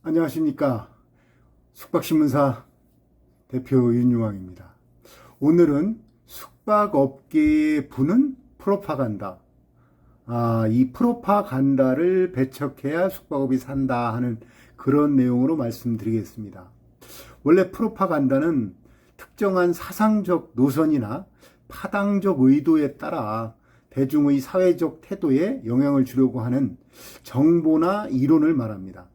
안녕하십니까. 숙박신문사 대표 윤유왕입니다. 오늘은 숙박업계에 부는 프로파간다. 이 프로파간다를 배척해야 숙박업이 산다 하는 그런 내용으로 말씀드리겠습니다. 원래 프로파간다는 특정한 사상적 노선이나 파당적 의도에 따라 대중의 사회적 태도에 영향을 주려고 하는 정보나 이론을 말합니다.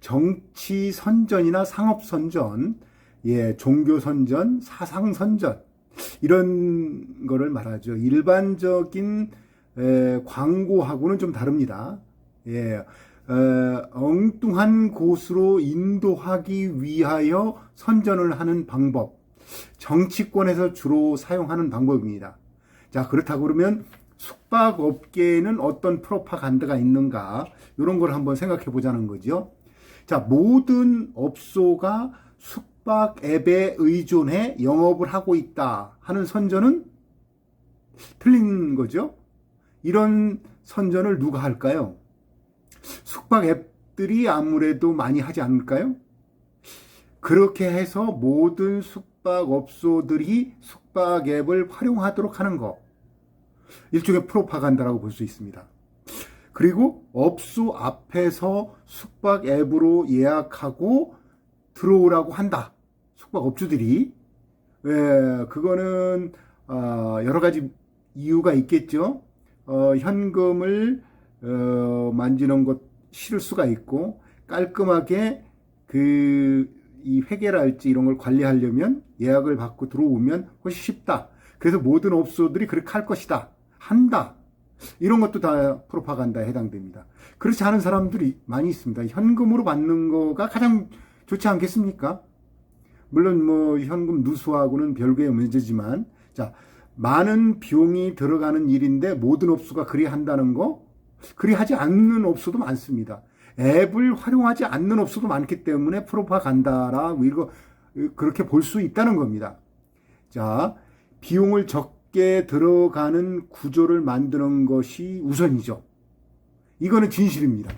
정치 선전이나 상업 선전, 종교 선전, 사상 선전 이런 거를 말하죠. 일반적인 광고하고는 좀 다릅니다. 엉뚱한 곳으로 인도하기 위하여 선전을 하는 방법, 정치권에서 주로 사용하는 방법입니다. 자, 그렇다고 그러면 숙박업계에는 어떤 프로파간다가 있는가, 이런 걸 한번 생각해 보자는 거죠. 자, 모든 업소가 숙박 앱에 의존해 영업을 하고 있다 하는 선전은 틀린 거죠. 이런 선전을 누가 할까요? 숙박 앱들이 아무래도 많이 하지 않을까요? 그렇게 해서 모든 숙박업소들이 숙박 앱을 활용하도록 하는 거, 일종의 프로파간다라고 볼 수 있습니다. 그리고 업소 앞에서 숙박 앱으로 예약하고 들어오라고 한다. 숙박업주들이. 그거는 여러 가지 이유가 있겠죠. 현금을 만지는 것 싫을 수가 있고, 깔끔하게 이 회계랄지 이런 걸 관리하려면 예약을 받고 들어오면 훨씬 쉽다. 그래서 모든 업소들이 그렇게 할 것이다. 한다. 이런 것도 다 프로파간다에 해당됩니다. 그렇지 않은 사람들이 많이 있습니다. 현금으로 받는 거가 가장 좋지 않겠습니까? 물론 현금 누수하고는 별개의 문제지만, 자, 많은 비용이 들어가는 일인데 모든 업소가 그리 한다는 거, 그리 하지 않는 업소도 많습니다. 앱을 활용하지 않는 업소도 많기 때문에 프로파간다라 이거 그렇게 볼 수 있다는 겁니다. 자, 비용을 적게 들어가는 구조를 만드는 것이 우선이죠. 이거는 진실입니다.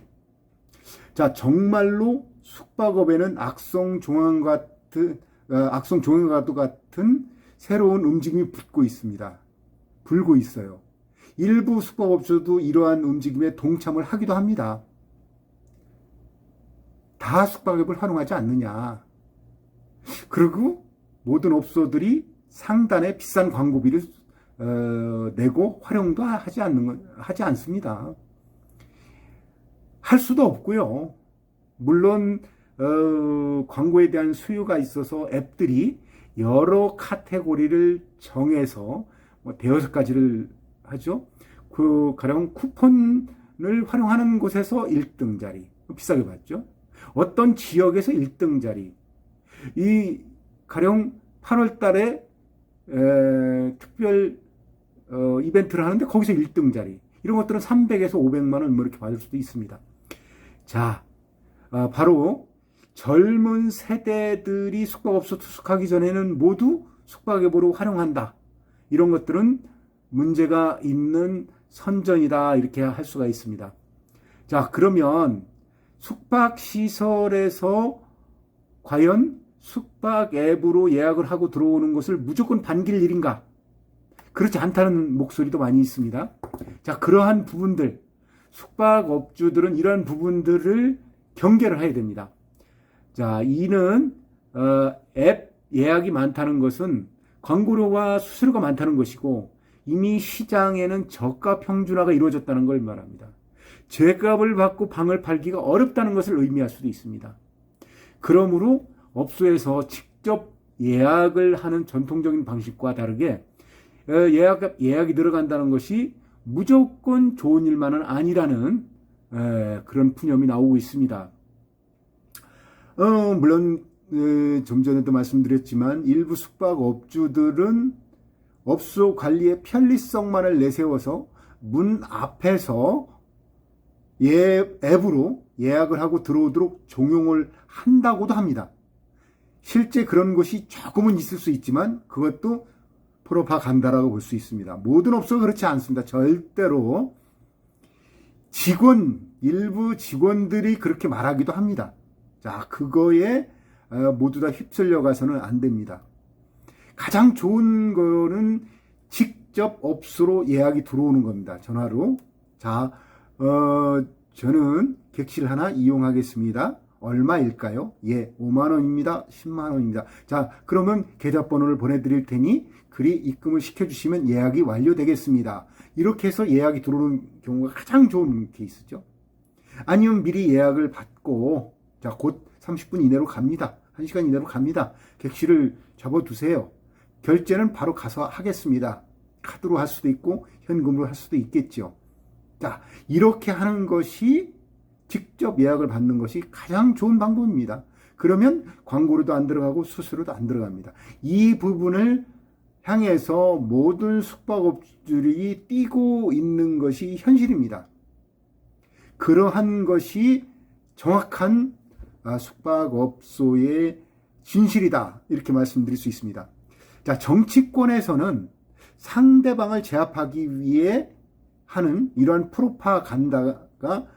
자, 정말로 숙박업에는 악성종양과도 같은 새로운 움직임이 불고 있어요. 일부 숙박업소도 이러한 움직임에 동참을 하기도 합니다. 다 숙박앱을 활용하지 않느냐. 그리고 모든 업소들이 상단에 비싼 광고비를 내고 활용도 하지 않습니다. 할 수도 없고요. 물론 광고에 대한 수요가 있어서 앱들이 여러 카테고리를 정해서 대여섯 가지를 하죠. 가령 쿠폰을 활용하는 곳에서 1등 자리, 비싸게 받죠. 어떤 지역에서 1등 자리, 가령 8월 달에 특별 이벤트를 하는데 거기서 1등 자리, 이런 것들은 300에서 500만 원 이렇게 받을 수도 있습니다. 자, 바로 젊은 세대들이 숙박업소 투숙하기 전에는 모두 숙박앱으로 활용한다. 이런 것들은 문제가 있는 선전이다, 이렇게 할 수가 있습니다. 자, 그러면 숙박시설에서 과연 숙박 앱으로 예약을 하고 들어오는 것을 무조건 반길 일인가? 그렇지 않다는 목소리도 많이 있습니다. 자, 그러한 부분들, 숙박업주들은 이러한 부분들을 경계를 해야 됩니다. 자, 이는 앱 예약이 많다는 것은 광고료와 수수료가 많다는 것이고, 이미 시장에는 저가 평준화가 이루어졌다는 걸 말합니다. 죗값을 받고 방을 팔기가 어렵다는 것을 의미할 수도 있습니다. 그러므로 업소에서 직접 예약을 하는 전통적인 방식과 다르게 예약이 들어간다는 것이 무조건 좋은 일만은 아니라는 그런 푸념이 나오고 있습니다. 물론 좀 전에도 말씀드렸지만 일부 숙박업주들은 업소 관리의 편리성만을 내세워서 문 앞에서 앱으로 예약을 하고 들어오도록 종용을 한다고도 합니다. 실제 그런 것이 조금은 있을 수 있지만 그것도 프로파간다라고 볼 수 있습니다. 모든 업소가 그렇지 않습니다. 절대로 직원, 일부 직원들이 그렇게 말하기도 합니다. 자, 그거에 모두 다 휩쓸려 가서는 안 됩니다. 가장 좋은 거는 직접 업소로 예약이 들어오는 겁니다. 전화로. 자, 저는 객실 하나 이용하겠습니다. 얼마일까요? 예, 5만 원입니다. 10만 원입니다. 자, 그러면 계좌번호를 보내드릴 테니 그리 입금을 시켜주시면 예약이 완료되겠습니다. 이렇게 해서 예약이 들어오는 경우가 가장 좋은 케이스죠. 아니면 미리 예약을 받고, 자, 곧 30분 이내로 갑니다. 1시간 이내로 갑니다. 객실을 잡아두세요. 결제는 바로 가서 하겠습니다. 카드로 할 수도 있고 현금으로 할 수도 있겠죠. 자, 이렇게 하는 것이 직접 예약을 받는 것이 가장 좋은 방법입니다. 그러면 광고료도 안 들어가고 수수료도 안 들어갑니다. 이 부분을 향해서 모든 숙박업주들이 뛰고 있는 것이 현실입니다. 그러한 것이 정확한 숙박업소의 진실이다, 이렇게 말씀드릴 수 있습니다. 자, 정치권에서는 상대방을 제압하기 위해 하는 이러한 프로파간다가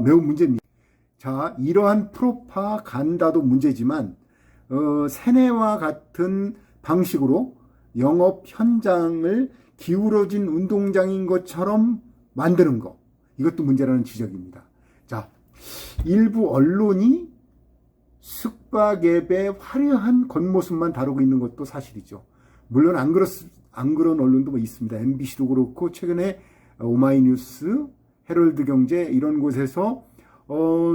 매우 문제입니다. 자, 이러한 프로파간다도 문제지만 세뇌와 같은 방식으로 영업 현장을 기울어진 운동장인 것처럼 만드는 것, 이것도 문제라는 지적입니다. 자, 일부 언론이 숙박앱의 화려한 겉모습만 다루고 있는 것도 사실이죠. 물론 안 그런 언론도 뭐 있습니다. MBC도 그렇고 최근에 오마이뉴스, 헤럴드 경제 이런 곳에서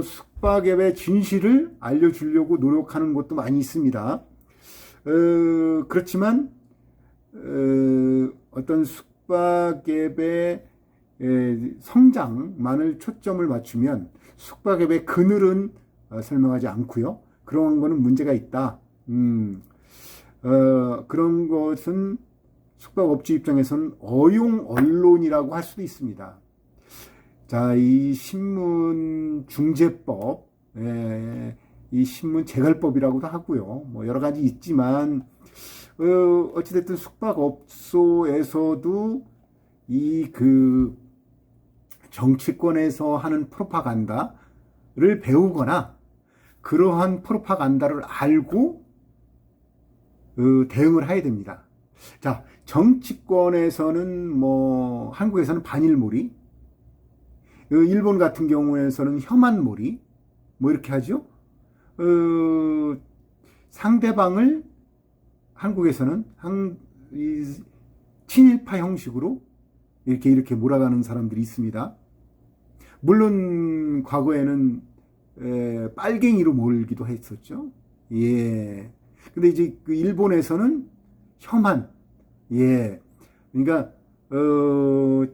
숙박앱의 진실을 알려주려고 노력하는 것도 많이 있습니다. 그렇지만 어떤 숙박앱의 성장만을 초점을 맞추면 숙박앱의 그늘은 설명하지 않고요. 그런 거는 문제가 있다. 그런 것은 숙박업주 입장에서는 어용 언론이라고 할 수도 있습니다. 자, 이 신문중재법, 이 신문재갈법이라고도 하고요. 뭐 여러 가지 있지만 어찌됐든 숙박업소에서도 이 정치권에서 하는 프로파간다를 배우거나 그러한 프로파간다를 알고 대응을 해야 됩니다. 자, 정치권에서는 뭐 한국에서는 반일몰이, 일본 같은 경우에서는 혐한몰이, 뭐 이렇게 하죠. 상대방을 한국에서는 친일파 형식으로 이렇게 몰아가는 사람들이 있습니다. 물론 과거에는 빨갱이로 몰기도 했었죠. 예. 근데 이제 그 일본에서는 혐한, 예. 그러니까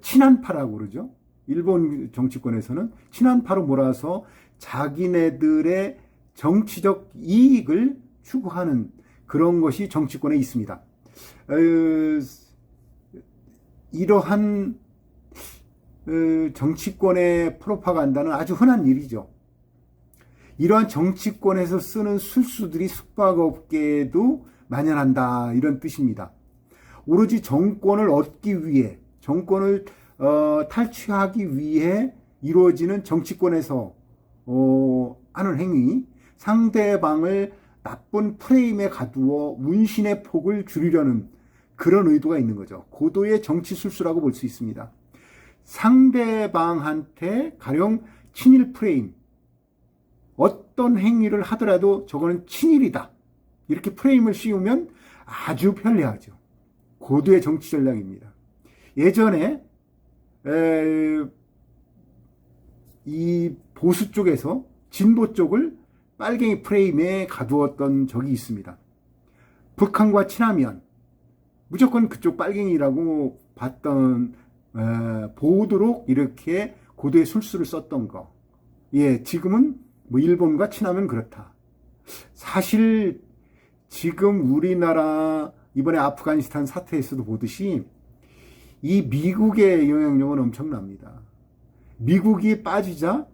친한파라고 그러죠. 일본 정치권에서는 친한파로 몰아서 자기네들의 정치적 이익을 추구하는 그런 것이 정치권에 있습니다. 이러한 정치권의 프로파간다는 아주 흔한 일이죠. 이러한 정치권에서 쓰는 술수들이 숙박업계에도 만연한다, 이런 뜻입니다. 오로지 정권을 얻기 위해, 정권을 탈취하기 위해 이루어지는 정치권에서 하는 행위, 상대방을 나쁜 프레임에 가두어 문신의 폭을 줄이려는 그런 의도가 있는 거죠. 고도의 정치 술수라고 볼 수 있습니다. 상대방한테 가령 친일 프레임, 어떤 행위를 하더라도 저거는 친일이다, 이렇게 프레임을 씌우면 아주 편리하죠. 고도의 정치 전략입니다. 예전에 이 보수 쪽에서 진보 쪽을 빨갱이 프레임에 가두었던 적이 있습니다. 북한과 친하면 무조건 그쪽 빨갱이라고 봤던, 보도록 이렇게 고도의 술수를 썼던 거. 예, 지금은 뭐 일본과 친하면 그렇다. 사실 지금 우리나라 이번에 아프가니스탄 사태에서도 보듯이 이 미국의 영향력은 엄청납니다. 미국이 빠지자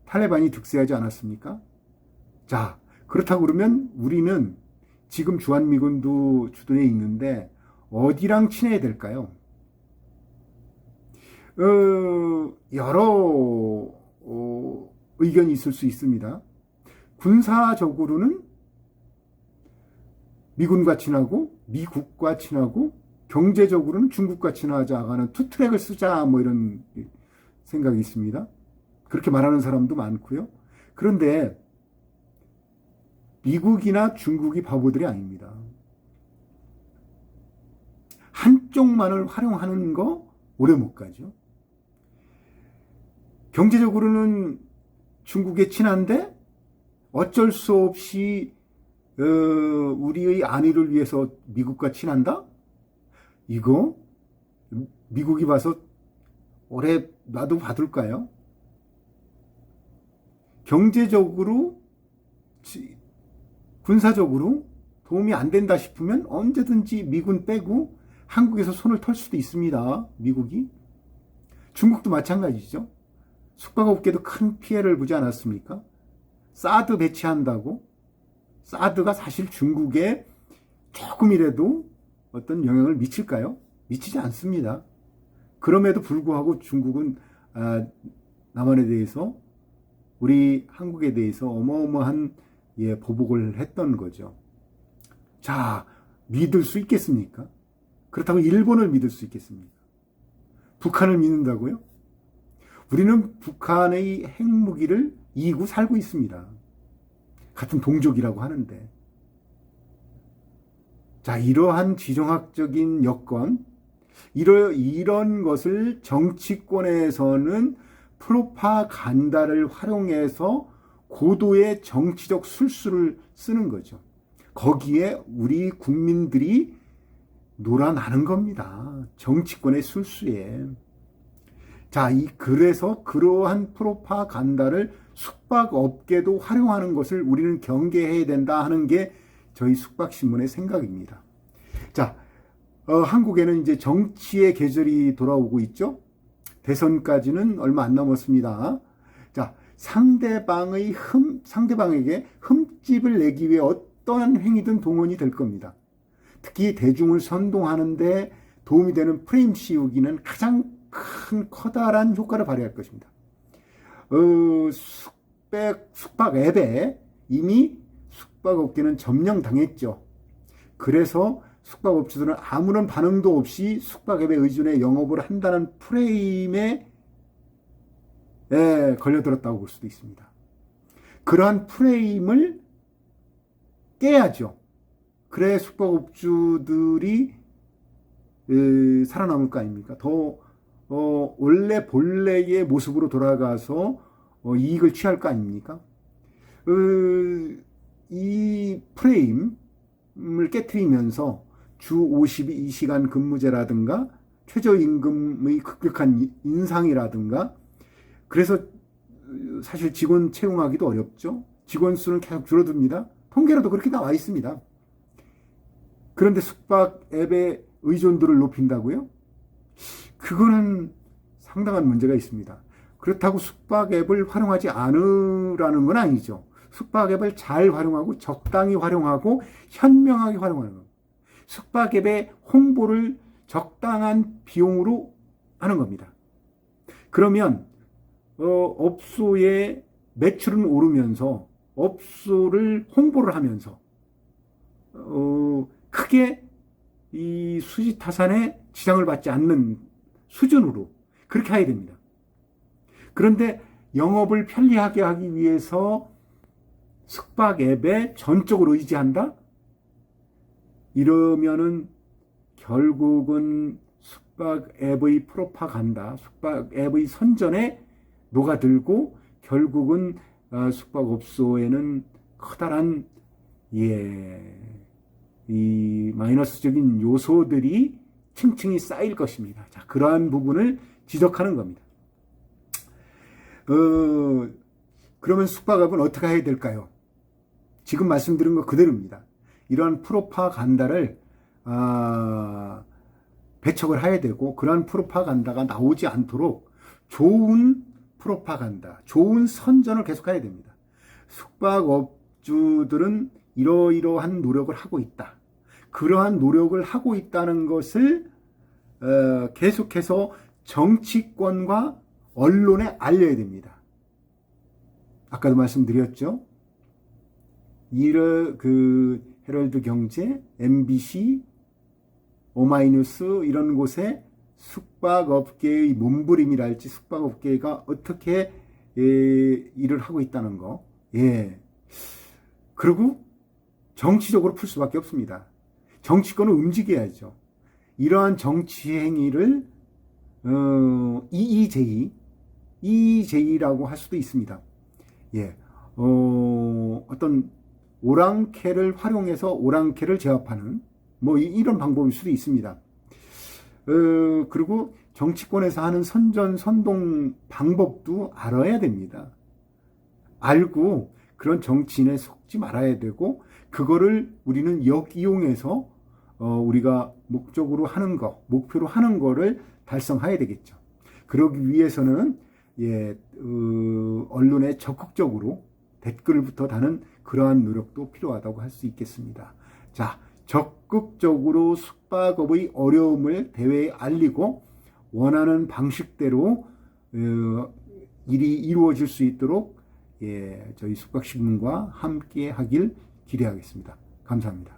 탈레반이 득세하지 않았습니까? 자, 그렇다고 그러면 우리는 지금 주한미군도 주둔해 있는데 어디랑 친해야 될까요? 여러 의견이 있을 수 있습니다. 군사적으로는 미군과 친하고 미국과 친하고 경제적으로는 중국과 친하자가는 투 트랙을 쓰자 뭐 이런 생각이 있습니다. 그렇게 말하는 사람도 많고요. 그런데 미국이나 중국이 바보들이 아닙니다. 한쪽만을 활용하는 거 오래 못 가죠. 경제적으로는 중국에 친한데 어쩔 수 없이 우리의 안위를 위해서 미국과 친한다? 이거 미국이 봐서 오래 놔도 봐둘까요? 경제적으로 군사적으로 도움이 안 된다 싶으면 언제든지 미군 빼고 한국에서 손을 털 수도 있습니다. 미국이. 중국도 마찬가지죠. 숙박업계도 큰 피해를 보지 않았습니까? 사드 배치한다고. 사드가 사실 중국에 조금이라도 어떤 영향을 미칠까요? 미치지 않습니다. 그럼에도 불구하고 중국은 남한에 대해서 우리 한국에 대해서 어마어마한 보복을 했던 거죠. 자, 믿을 수 있겠습니까? 그렇다고 일본을 믿을 수 있겠습니까? 북한을 믿는다고요? 우리는 북한의 핵무기를 이기고 살고 있습니다. 같은 동족이라고 하는데. 자, 이러한 지정학적인 여건, 이런 것을 정치권에서는 프로파간다를 활용해서 고도의 정치적 술수를 쓰는 거죠. 거기에 우리 국민들이 놀아나는 겁니다. 정치권의 술수에. 자, 그래서 그러한 프로파간다를 숙박업계도 활용하는 것을 우리는 경계해야 된다 하는 게 저희 숙박신문의 생각입니다. 자, 한국에는 이제 정치의 계절이 돌아오고 있죠. 대선까지는 얼마 안 남았습니다. 자, 상대방에게 흠집을 내기 위해 어떠한 행위든 동원이 될 겁니다. 특히 대중을 선동하는데 도움이 되는 프레임 씌우기는 가장 큰 커다란 효과를 발휘할 것입니다. 숙박 앱에 이미 숙박업계는 점령당했죠. 그래서 숙박업주들은 아무런 반응도 없이 숙박앱에 의존해 영업을 한다는 프레임에 걸려들었다고 볼 수도 있습니다. 그러한 프레임을 깨야죠. 그래 숙박업주들이 살아남을 거 아닙니까? 더 원래 본래의 모습으로 돌아가서 이익을 취할 거 아닙니까? 이 프레임을 깨트리면서 주 52시간 근무제라든가 최저임금의 급격한 인상이라든가, 그래서 사실 직원 채용하기도 어렵죠. 직원 수는 계속 줄어듭니다. 통계로도 그렇게 나와 있습니다. 그런데 숙박 앱의 의존도를 높인다고요? 그거는 상당한 문제가 있습니다. 그렇다고 숙박 앱을 활용하지 않으라는 건 아니죠. 숙박 앱을 잘 활용하고 적당히 활용하고 현명하게 활용하는 겁니다. 숙박 앱의 홍보를 적당한 비용으로 하는 겁니다. 그러면 업소의 매출은 오르면서 업소를 홍보를 하면서 크게 이 수지타산에 지장을 받지 않는 수준으로 그렇게 해야 됩니다. 그런데 영업을 편리하게 하기 위해서 숙박 앱에 전적으로 의지한다? 이러면은 결국은 숙박 앱의 프로파간다, 숙박 앱의 선전에 녹아들고 결국은 숙박업소에는 커다란 이 마이너스적인 요소들이 층층이 쌓일 것입니다. 자, 그러한 부분을 지적하는 겁니다. 그러면 숙박업은 어떻게 해야 될까요? 지금 말씀드린 거 그대로입니다. 이러한 프로파간다를 배척을 해야 되고, 그러한 프로파간다가 나오지 않도록 좋은 프로파간다, 좋은 선전을 계속해야 됩니다. 숙박업주들은 이러이러한 노력을 하고 있다. 그러한 노력을 하고 있다는 것을 계속해서 정치권과 언론에 알려야 됩니다. 아까도 말씀드렸죠. 헤럴드 경제, MBC, 오마이뉴스 이런 곳에 숙박업계의 몸부림이랄지 숙박업계가 어떻게 일을 하고 있다는 거. 예. 그리고 정치적으로 풀 수밖에 없습니다. 정치권은 움직여야죠. 이러한 정치 행위를 EEJ라고 할 수도 있습니다. 예. 어떤 오랑캐를 활용해서 오랑캐를 제압하는 뭐 이런 방법일 수도 있습니다. 그리고 정치권에서 하는 선동 방법도 알아야 됩니다. 알고 그런 정치인에 속지 말아야 되고, 그거를 우리는 역이용해서 우리가 목표로 하는 거를 달성해야 되겠죠. 그러기 위해서는 언론에 적극적으로 댓글부터 다는 그러한 노력도 필요하다고 할 수 있겠습니다. 자, 적극적으로 숙박업의 어려움을 대외에 알리고 원하는 방식대로 일이 이루어질 수 있도록 저희 숙박신문과 함께 하길 기대하겠습니다. 감사합니다.